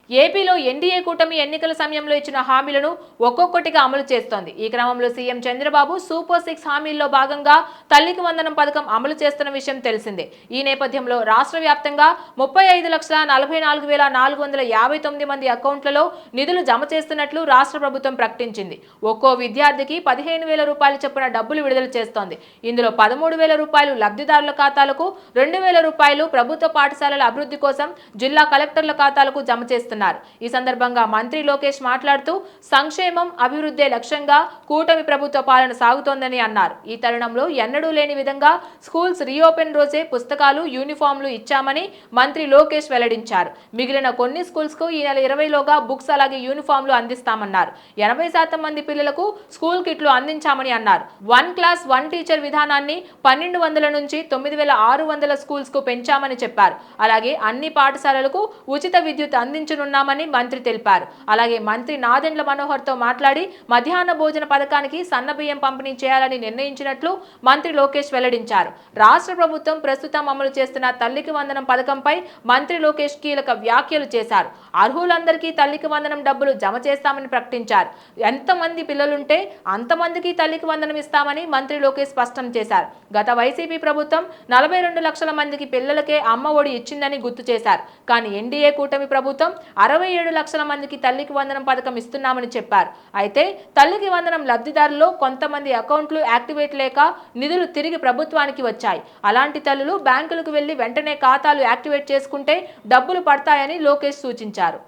ఏపీలో ఎన్డీఏ కూటమి ఎన్నికల సమయంలో ఇచ్చిన హామీలను ఒక్కొక్కటిగా అమలు చేస్తోంది. ఈ క్రమంలో సీఎం చంద్రబాబు సూపర్ 6 హామీల్లో భాగంగా తల్లికి వందనం పథకం అమలు చేస్తున్న విషయం తెలిసిందే. ఈ నేపథ్యంలో రాష్ట్ర వ్యాప్తంగా 35,44,459 మంది అకౌంట్లలో నిధులు జమ చేస్తున్నట్లు రాష్ట్ర ప్రభుత్వం ప్రకటించింది. ఒక్కో విద్యార్థికి 15,000 రూపాయలు చొప్పున డబ్బులు విడుదల చేస్తోంది. ఇందులో 13,000 రూపాయలు లబ్ధిదారుల ఖాతాలకు, 2,000 రూపాయలు ప్రభుత్వ పాఠశాలల అభివృద్ధి కోసం జిల్లా కలెక్టర్ల ఖాతాలకు జమ చేస్తున్నారు. ఈ సందర్భంగా మంత్రి లోకేష్ మాట్లాడుతూ సంక్షేమం, అభివృద్ధి లక్ష్యంగా కూటమి ప్రభుత్వ పాలన సాగుతోందని అన్నారు. ఈ తరుణంలో ఎన్నడూ లేని విధంగా స్కూల్స్ రీఓపెన్ రోజే పుస్తకాలు, యూనిఫామ్లు ఇచ్చామని మంత్రి లోకేష్ వెల్లడించారు. మిగిలిన కొన్ని స్కూల్స్ కు ఈ నెల 20లోగా బుక్స్ అలాగే యూనిఫామ్లు అందిస్తామన్నారు. 80% మంది పిల్లలకు స్కూల్ కిట్లు అందించామని అన్నారు. 1 క్లాస్ 1 టీచర్ విధానాన్ని 1200 నుంచి 9600 స్కూల్స్ కు పెంచామని చెప్పారు. అలాగే అన్ని పాఠశాలలకు ఉచిత విద్యుత్ అందించనున్నామని మంత్రి తెలిపారు. అలాగే మంత్రి నాదెండ్ల మనోహర్ తో మాట్లాడి మధ్యాహ్న భోజన పథకానికి సన్నబియ్యం పంపిణీ చేయాలని నిర్ణయించినట్లు మంత్రి లోకేష్ వెల్లడించారు. రాష్ట్ర ప్రభుత్వం ప్రస్తుతం అమలు చేస్తున్న తల్లికి వందనం పథకంపై మంత్రి లోకేష్ కీలక వ్యాఖ్యలు చేశారు. అర్హులందరికీ తల్లికి వందనం డబ్బులు జమ చేస్తామని ప్రకటించారు. ఎంతమంది పిల్లలుంటే అంతమందికి తల్లికి వందనం ఇస్తామని మంత్రి లోకేష్ స్పష్టం చేశారు. గత వైసీపీ ప్రభుత్వం 42 లక్షల మందికి పిల్లలకే అమ్మ ఒడి ఇచ్చిందని గుర్తు చేశారు. కానీ ఎన్డీఏ కూటమి ప్రభుత్వం 67 లక్షల మందికి తల్లికి వందనం పథకం ఇస్తున్నామని చెప్పారు. అయితే తల్లికి వందనం లబ్ధిదారుల్లో కొంతమంది అకౌంట్లు యాక్టివేట్ లేక నిధులు తిరిగి ప్రభుత్వానికి వచ్చాయి. అలాంటి తల్లులు బ్యాంకులకు వెళ్లి వెంటనే ఖాతాలు యాక్టివేట్ చేసుకుంటే డబ్బులు పడతాయని లోకేష్ సూచించారు.